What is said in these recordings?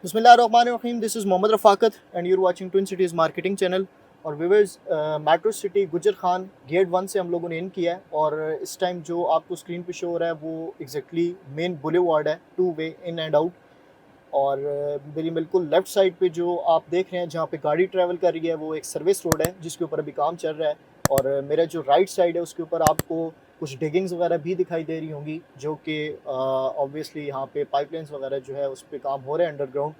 बिस्मिल्लाहिर्रहमानिर्रहीम, this is Mohammad Rafaqat and you're watching twin cities marketing channel. और viewers, metro city Gujar Khan gate 1 से हम लोगों ने इन किया है और इस टाइम जो आपको स्क्रीन पे शो हो रहा है वो एग्जैक्टली मेन बुलेवार्ड है, two way in and out. और मेरी बिल्कुल लेफ़्ट साइड पे जो आप देख रहे हैं जहाँ पे गाड़ी ट्रैवल कर रही है वो एक सर्विस रोड है जिसके ऊपर अभी काम चल रहा है। और मेरा जो राइट साइड है उसके ऊपर आपको कुछ डिगिंग्स वगैरह भी दिखाई दे रही होंगी जो कि ऑब्वियसली यहाँ पे पाइपलाइंस वगैरह जो है उस पर काम हो रहा है अंडरग्राउंड।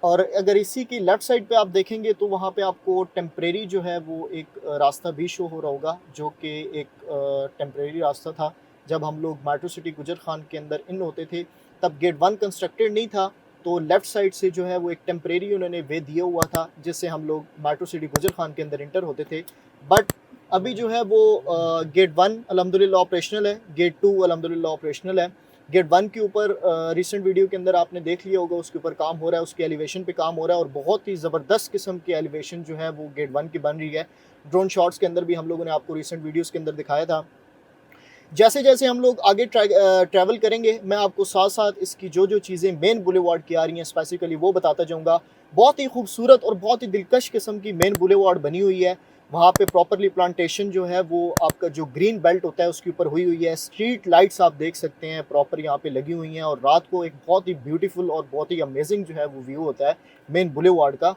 और अगर इसी की लेफ़्ट साइड पे आप देखेंगे तो वहाँ पे आपको टेम्परेरी जो है वो एक रास्ता भी शो हो रहा होगा जो कि एक टेम्परेरी रास्ता था। जब हम लोग मेट्रो सिटी गुजर खान के अंदर इन होते थे तब गेट 1 कंस्ट्रक्टेड नहीं था, तो लेफ़्ट साइड से जो है वो एक टेम्परेरी उन्होंने वे दिया हुआ था जिससे हम लोग मेट्रो सिटी गुजर खान के अंदर इंटर होते थे। बट अभी जो है वो गेट 1 अल्हम्दुलिल्लाह ऑपरेशनल है, गेट 2 अल्हम्दुलिल्लाह ऑपरेशनल है। गेट 1 के ऊपर रिसेंट वीडियो के अंदर आपने देख लिया होगा, उसके ऊपर काम हो रहा है, उसके एलिवेशन पे काम हो रहा है और बहुत ही ज़बरदस्त किस्म की एलिवेशन जो है वो गेट 1 की बन रही है। ड्रोन शॉट्स के अंदर भी हम लोगों ने आपको रिसेंट वीडियोज़ के अंदर दिखाया था। जैसे जैसे हम लोग आगे ट्रैवल करेंगे मैं आपको साथ साथ इसकी जो जो चीज़ें मेन बुलेवार्ड की आ रही हैं स्पेसिफिकली वो बताता जाऊँगा। बहुत ही खूबसूरत और बहुत ही दिलकश किस्म की मेन बुलेवार्ड बनी हुई है। वहाँ पे प्रॉपरली प्लांटेशन जो है वो आपका जो ग्रीन बेल्ट होता है उसके ऊपर हुई हुई है। स्ट्रीट लाइट्स आप देख सकते हैं प्रॉपर यहाँ पे लगी हुई हैं और रात को एक बहुत ही ब्यूटीफुल और बहुत ही अमेजिंग जो है वो व्यू होता है मेन बुलेवार्ड का।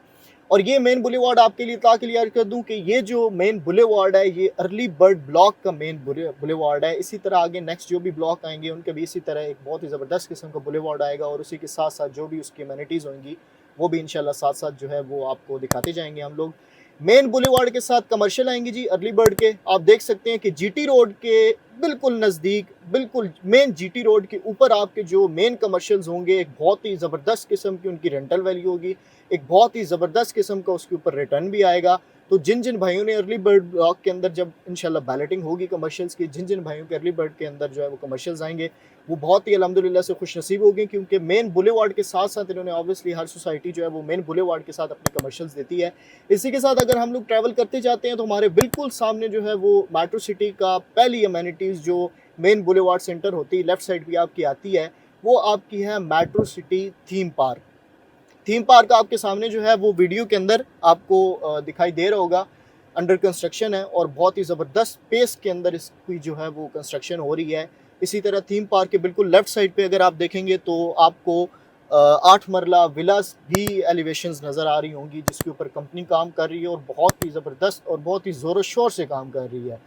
और ये मेन बुलेवार्ड आपके लिए इतना क्लियर कर दूं कि ये जो मेन बुलेवार्ड है ये अर्ली बर्ड ब्लॉक का मेन बुलेवार्ड है। इसी तरह आगे नेक्स्ट जो भी ब्लॉक आएंगे उनके भी इसी तरह एक बहुत ही ज़बरदस्त किस्म का बुलेवार्ड आएगा और उसी के साथ साथ जो भी उसकी अमेनिटीज़ होंगी वो भी इंशाल्लाह साथ साथ जो है वो आपको दिखाते जाएंगे हम लोग। मेन बुलेवार्ड के साथ कमर्शियल आएंगे जी अर्ली बर्ड के। आप देख सकते हैं कि जीटी रोड के बिल्कुल नज़दीक, बिल्कुल मेन जीटी रोड के ऊपर आपके जो मेन कमर्शियल्स होंगे एक बहुत ही ज़बरदस्त किस्म की उनकी रेंटल वैल्यू होगी, एक बहुत ही ज़बरदस्त किस्म का उसके ऊपर रिटर्न भी आएगा। तो जिन जिन भाइयों ने अर्ली बर्ड ब्लॉक के अंदर जब इंशाल्लाह बैलेटिंग होगी कमर्शियल्स की, जिन जिन भाइयों के अर्ली बर्ड के अंदर जो है वो कमर्शियल्स आएंगे वो बहुत ही अल्हम्दुलिल्लाह से खुश नसीब होगी क्योंकि मेन बुलेवार्ड के साथ साथ इन्होंने ऑब्वियसली हर सोसाइटी जो है वो मेन बुलेवार्ड के साथ अपने कमर्शियल्स देती है। इसी के साथ अगर हम लोग ट्रैवल करते जाते हैं तो हमारे बिल्कुल सामने जो है वो मेट्रो सिटी का पहली अमेनिटीज़ जो मेन बुलेवार्ड सेंटर होती है लेफ़्ट साइड भी आपकी आती है वो आपकी है metro city theme park. Theme park आपके सामने जो है वो वीडियो के अंदर आपको दिखाई दे रहा होगा, अंडर कंस्ट्रक्शन है और बहुत ही ज़बरदस्त पेस के अंदर इसकी जो है वो कंस्ट्रक्शन हो रही है। इसी तरह थीम पार्क के बिल्कुल लेफ़्ट साइड पे अगर आप देखेंगे तो आपको 8 मरला विलास भी एलिवेशंस नज़र आ रही होंगी जिसके ऊपर कंपनी काम कर रही है और बहुत ही ज़बरदस्त और बहुत ही ज़ोर शोर से काम कर रही है।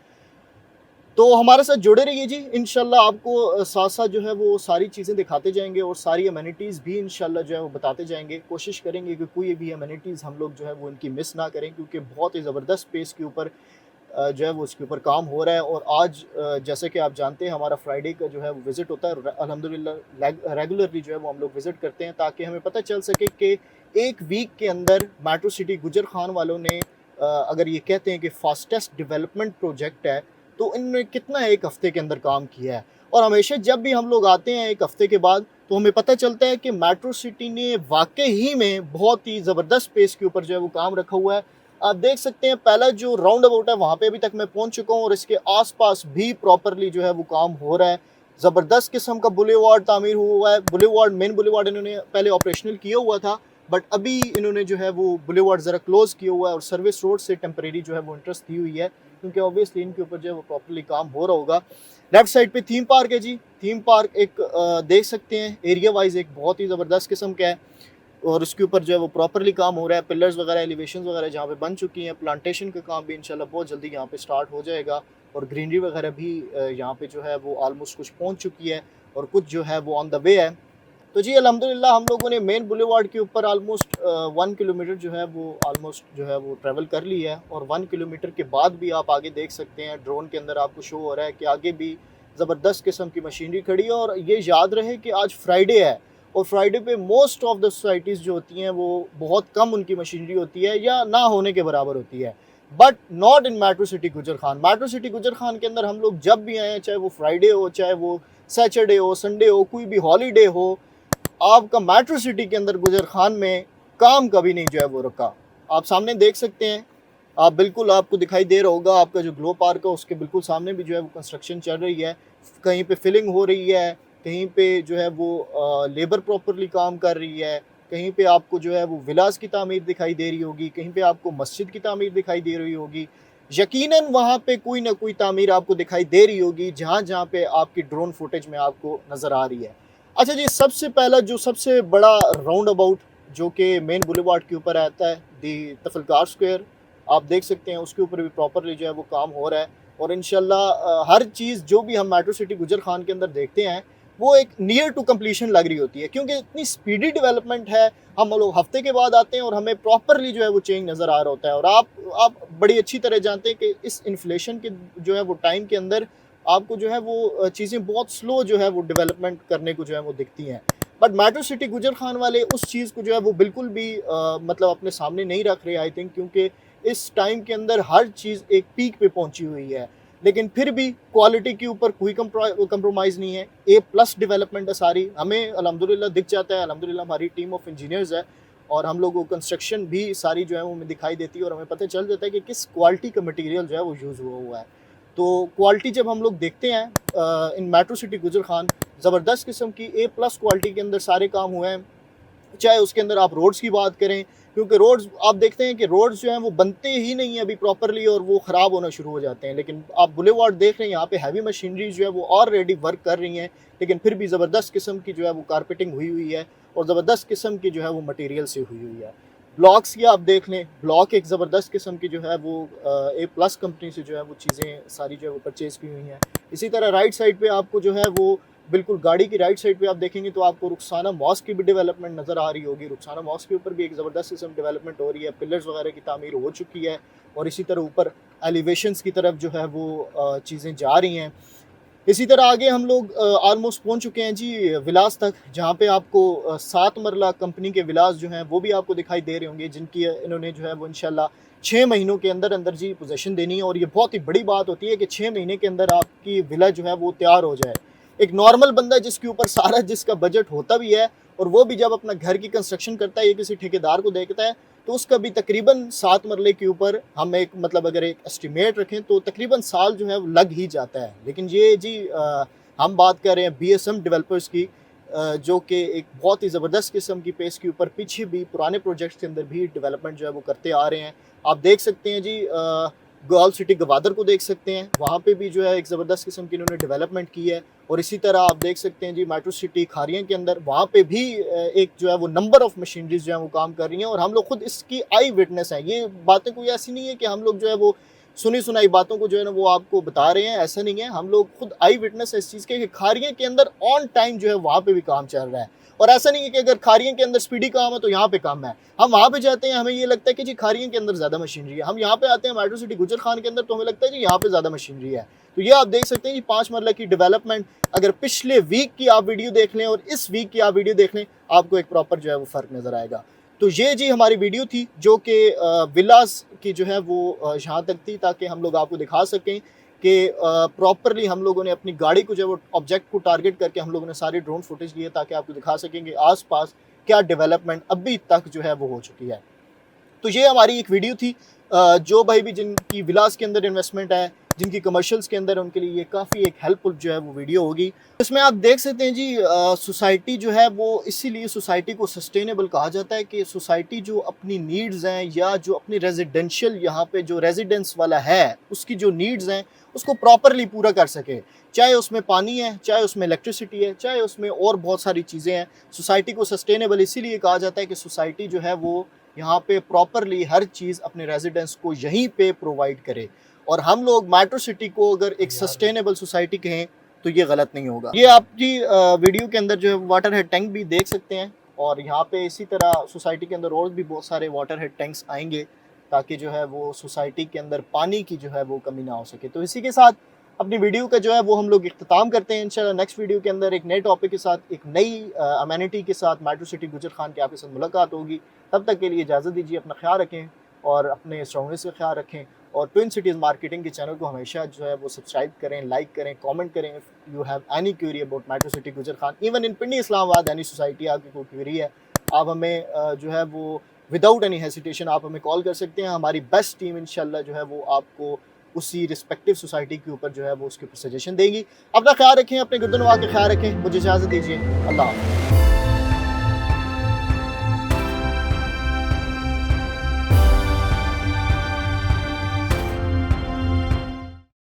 तो हमारे साथ जुड़े रहिए जी, इंशाल्लाह आपको साथ साथ जो है वो सारी चीज़ें दिखाते जाएंगे और सारी अमेनिटीज़ भी इंशाल्लाह जो है वो बताते जाएंगे। कोशिश करेंगे कि कोई भी अमेनिटीज़ हम लोग जो है वो इनकी मिस ना करें क्योंकि बहुत ही ज़बरदस्त पेस के ऊपर जो है वो उसके ऊपर काम हो रहा है। और आज जैसे कि आप जानते हैं हमारा फ्राइडे का जो है वो विज़िट होता है, अल्हम्दुलिल्लाह रेगुलरली जो है वो हम लोग विज़िट करते हैं ताकि हमें पता चल सके कि एक वीक के अंदर मेट्रो सिटी गुजर खान वालों ने अगर ये कहते हैं कि फास्टेस्ट डेवलपमेंट प्रोजेक्ट है तो इनने कितना एक हफ्ते के अंदर काम किया है। और हमेशा जब भी हम लोग आते हैं एक हफ्ते के बाद तो हमें पता चलता है कि मेट्रो सिटी ने वाकई ही में बहुत ही ज़बरदस्त पेस के ऊपर जो है वो काम रखा हुआ है। आप देख सकते हैं पहला जो राउंड अबाउट है वहाँ पे अभी तक मैं पहुँच चुका हूँ और इसके आसपास भी प्रॉपरली जो है वो काम हो रहा है। ज़बरदस्त किस्म का बुलेवार्ड तामीर हुआ है। बुलेवार्ड मेन बुलेवार्ड इन्होंने पहले ऑपरेशनल किया हुआ था बट अभी इन्होंने जो है वो बुलेवार्ड ज़रा क्लोज़ किया हुआ है और सर्विस रोड से टेम्परेरी जो है वो इंटरेस्ट दी हुई है क्योंकि ऑब्वियसली इनके ऊपर जो है वो प्रॉपरली काम हो रहा होगा। लेफ्ट साइड पे थीम पार्क है जी। थीम पार्क एक देख सकते हैं एरिया वाइज एक बहुत ही ज़बरदस्त किस्म का है और उसके ऊपर जो है वो प्रॉपरली काम हो रहा है। पिलर्स वगैरह एलिवेशन वगैरह जहाँ पे बन चुकी हैं, प्लांटेशन का काम भी इंशाल्लाह बहुत जल्दी यहाँ पे स्टार्ट हो जाएगा और ग्रीनरी वगैरह भी यहाँ पे जो है वो ऑलमोस्ट कुछ पहुँच चुकी है और कुछ जो है वो ऑन द वे है। तो जी अल्हम्दुलिल्लाह हम लोगों ने मेन बुलेवार्ड के ऊपर ऑलमोस्ट 1 किलोमीटर जो है वो ऑलमोस्ट जो है वो ट्रैवल कर ली है और 1 किलोमीटर के बाद भी आप आगे देख सकते हैं ड्रोन के अंदर आपको शो हो रहा है कि आगे भी ज़बरदस्त किस्म की मशीनरी खड़ी है। और ये याद रहे कि आज फ्राइडे है और फ्राइडे पे मोस्ट ऑफ द सोसाइटीज़ जो होती हैं वो बहुत कम उनकी मशीनरी होती है या ना होने के बराबर होती है। But not in metro city Gujar Khan. Metro city Gujar Khan के अंदर हम लोग जब भी आए चाहे वो फ्राइडे हो, चाहे वो सैटरडे हो, संडे हो, कोई भी हॉलीडे हो, आपका मेट्रो सिटी के अंदर गुजर खान में काम कभी नहीं जो है वो रुका। आप सामने देख सकते हैं, आप बिल्कुल आपको दिखाई दे रहा होगा आपका जो ग्लो पार्क है उसके बिल्कुल सामने भी जो है वो कंस्ट्रक्शन चल रही है, कहीं पे फिलिंग हो रही है, कहीं पे जो है वो लेबर प्रॉपरली काम कर रही है, कहीं पे आपको जो है वो विलास की तामीर दिखाई दे रही होगी, कहीं पे आपको मस्जिद की तामीर दिखाई दे रही होगी। यकीनन वहाँ पे कोई ना कोई तामीर आपको दिखाई दे रही होगी जहाँ-जहाँ पे आपकी ड्रोन फुटेज में आपको नज़र आ रही है। अच्छा जी, सबसे पहला जो सबसे बड़ा राउंड अबाउट जो कि मेन बुलेवार्ड के ऊपर आता है, दी तफलकार स्क्वायर, आप देख सकते हैं उसके ऊपर भी प्रॉपरली जो है वो काम हो रहा है। और इंशाल्लाह हर चीज़ जो भी हम मेट्रो सिटी गुजर खान के अंदर देखते हैं वो एक नियर टू कंप्लीशन लग रही होती है, क्योंकि इतनी स्पीडी डेवलपमेंट है। हम लोग हफ्ते के बाद आते हैं और हमें प्रॉपरली जो है वो चेंज नज़र आ रहा होता है। और आप बड़ी अच्छी तरह जानते हैं कि इस इन्फ्लेशन के जो है वो टाइम के अंदर आपको जो है वो चीज़ें बहुत स्लो जो है वो डेवलपमेंट करने को जो है वो दिखती हैं। But metro city Gujar Khan वाले उस चीज़ को जो है वो बिल्कुल भी मतलब अपने सामने नहीं रख रहे, आई थिंक, क्योंकि इस टाइम के अंदर हर चीज़ एक पीक पे पहुंची हुई है। लेकिन फिर भी क्वालिटी के ऊपर कोई कंप्रोमाइज़ नहीं है। ए प्लस डेवलपमेंट है सारी, हमें अल्हम्दुलिल्लाह दिख जाता है। अल्हम्दुलिल्लाह हमारी टीम ऑफ इंजीनियर्स है और हम लोगों को कंस्ट्रक्शन भी सारी जो है वो हमें दिखाई देती है और हमें पता चल जाता है कि किस क्वालिटी का मटेरियल जो है वो यूज़ हुआ है। तो क्वालिटी जब हम लोग देखते हैं इन मेट्रो सिटी गुजर खान, ज़बरदस्त किस्म की ए प्लस क्वालिटी के अंदर सारे काम हुए हैं। चाहे उसके अंदर आप रोड्स की बात करें, क्योंकि रोड्स आप देखते हैं कि रोड्स जो हैं वो बनते ही नहीं है अभी प्रॉपरली और वो ख़राब होना शुरू हो जाते हैं। लेकिन आप बुलेवार्ड देख रहे हैं, यहाँ पे हैवी मशीनरी जो है वो ऑलरेडी वर्क कर रही हैं, लेकिन फिर भी ज़बरदस्त किस्म की जो है वो कारपेटिंग हुई हुई है और ज़बरदस्त किस्म की जो है वो मटेरियल से हुई हुई है। ब्लॉक्स की आप देख लें, ब्लॉक एक ज़बरदस्त किस्म की जो है वो ए प्लस कंपनी से जो है वो चीज़ें सारी जो है वो परचेज़ की हुई हैं। इसी तरह राइट साइड पे आपको जो है वो बिल्कुल गाड़ी की राइट साइड पे आप देखेंगे तो आपको रुखसाना मॉस्क की भी डेवलपमेंट नज़र आ रही होगी। रुखसाना मॉस्क के ऊपर भी एक ज़बरदस्त किस्म डेवलपमेंट हो रही है, पिलर्स वगैरह की तामीर हो चुकी है और इसी तरह ऊपर एलिवेशंस की तरफ जो है वो चीज़ें जा रही हैं। इसी तरह आगे हम लोग ऑलमोस्ट पहुंच चुके हैं जी विलास तक, जहाँ पे आपको 7 मरला कंपनी के विलास जो हैं वो भी आपको दिखाई दे रहे होंगे, जिनकी इन्होंने जो है वो इंशाल्लाह 6 महीनों के अंदर अंदर जी पोजेसन देनी है। और ये बहुत ही बड़ी बात होती है कि 6 महीने के अंदर आपकी विला जो है वो तैयार हो जाए। एक नॉर्मल बंदा जिसके ऊपर सारा जिसका बजट होता भी है और वो भी जब अपना घर की कंस्ट्रक्शन करता है या किसी ठेकेदार को देखता है तो उसका भी तकरीबन 7 मरले के ऊपर हम एक मतलब अगर एक एस्टिमेट रखें तो तकरीबन साल जो है वो लग ही जाता है। लेकिन ये जी हम बात कर रहे हैं बीएसएम डेवलपर्स की, जो कि एक बहुत ही ज़बरदस्त किस्म की पेस के ऊपर पीछे भी पुराने प्रोजेक्ट्स के अंदर भी डेवलपमेंट जो है वो करते आ रहे हैं। आप देख सकते हैं जी गर्ल सिटी गवादर को देख सकते हैं, वहाँ पे भी जो है एक ज़बरदस्त किस्म की इन्होंने डेवलपमेंट की है। और इसी तरह आप देख सकते हैं जी मेट्रो सिटी खारियाँ के अंदर, वहाँ पे भी एक जो है वो नंबर ऑफ़ मशीनरीज जो है वो काम कर रही हैं और हम लोग खुद इसकी आई विटनेस हैं। ये बातें कोई ऐसी नहीं है कि हम लोग जो है वो सुनी सुनाई बातों को जो है ना वो आपको बता रहे हैं, ऐसा नहीं है। हम लोग खुद आई विटनेस है इस चीज़ के कि खारियाँ के अंदर ऑन टाइम जो है वहाँ पे भी काम चल रहा है। और ऐसा नहीं है कि अगर खारियाँ के अंदर स्पीडी काम है तो यहाँ पे काम है। हम वहाँ पे जाते हैं, हमें ये लगता है कि जी खारियाँ के अंदर ज़्यादा मशीनरी है। हम यहाँ पे आते हैं मेट्रो सिटी गुजर खान के अंदर तो हमें लगता है जी यहाँ पे ज़्यादा मशीनरी है। तो ये आप देख सकते हैं जी 5 मरला की डेवलपमेंट, अगर पिछले वीक की आप वीडियो देख लें और इस वीक की आप वीडियो देख लें, आपको एक प्रॉपर जो है वो फ़र्क नज़र आएगा। तो ये जी हमारी वीडियो थी जो कि विलास की जो है वो यहाँ तक थी, ताकि हम लोग आपको दिखा सकें कि प्रॉपरली हम लोगों ने अपनी गाड़ी को जो है वो ऑब्जेक्ट को टारगेट करके हम लोगों ने सारी ड्रोन फुटेज लिए, ताकि आपको दिखा सकें कि आसपास क्या डेवलपमेंट अभी तक जो है वो हो चुकी है। तो ये हमारी एक वीडियो थी। जो भाई भी जिनकी विलास के अंदर इन्वेस्टमेंट है, जिनकी कमर्शियल्स के अंदर, उनके लिए ये काफ़ी एक हेल्पफुल जो है वो वीडियो होगी। इसमें आप देख सकते हैं जी सोसाइटी जो है वो इसीलिए सोसाइटी को सस्टेनेबल कहा जाता है कि सोसाइटी जो अपनी नीड्स हैं या जो अपनी रेजिडेंशियल यहाँ पे जो रेजिडेंस वाला है उसकी जो नीड्स हैं उसको प्रॉपरली पूरा कर सके। चाहे उसमें पानी है, चाहे उसमें इलेक्ट्रिसिटी है, चाहे उसमें और बहुत सारी चीज़ें हैं। सोसाइटी को सस्टेनेबल इसीलिए कहा जाता है कि सोसाइटी जो है वो यहाँ पे प्रॉपरली हर चीज़ अपने रेजिडेंट्स को यहीं पे प्रोवाइड करे। और हम लोग मेट्रो सिटी को अगर एक सस्टेनेबल सोसाइटी कहें तो ये गलत नहीं होगा। ये आप जी वीडियो के अंदर जो है वाटर हेड टैंक भी देख सकते हैं और यहाँ पे इसी तरह सोसाइटी के अंदर और भी बहुत सारे वाटर हेड टैंक्स आएंगे, ताकि जो है वो सोसाइटी के अंदर पानी की जो है वो कमी ना हो सके। तो इसी के साथ अपनी वीडियो का जो है वो हम लोग इख्तिताम करते हैं। इंशाल्लाह नेक्स्ट वीडियो के अंदर एक नए टॉपिक के साथ, एक नई अमेनिटी के साथ मेट्रो सिटी गुजर खान के आपके साथ मुलाकात होगी। तब तक के लिए इजाज़त दीजिए, अपना ख्याल रखें और अपने सराउंडिंग्स का ख्याल रखें और ट्विन सिटीज़ मार्केटिंग के चैनल को हमेशा जो है वो सब्सक्राइब करें, लाइक करें, कमेंट करें। If you have any query about metro city Gujar Khan, even in Pindi Islamabad any society, आपकी कोई क्वेरी है, आप हमें जो है वो विदाउट एनी हेसिटेशन आप हमें कॉल कर सकते हैं। हमारी बेस्ट टीम इंशाल्लाह जो है वो आपको उसी रिस्पेक्टिव सोसाइटी के ऊपर जो है वो उसके ऊपर सजेशन देंगी। अपना ख्याल रखें, अपने गिरदनवा का ख्याल रखें। मुझे इजाज़त दीजिए। अल्लाह हाफ़िज़।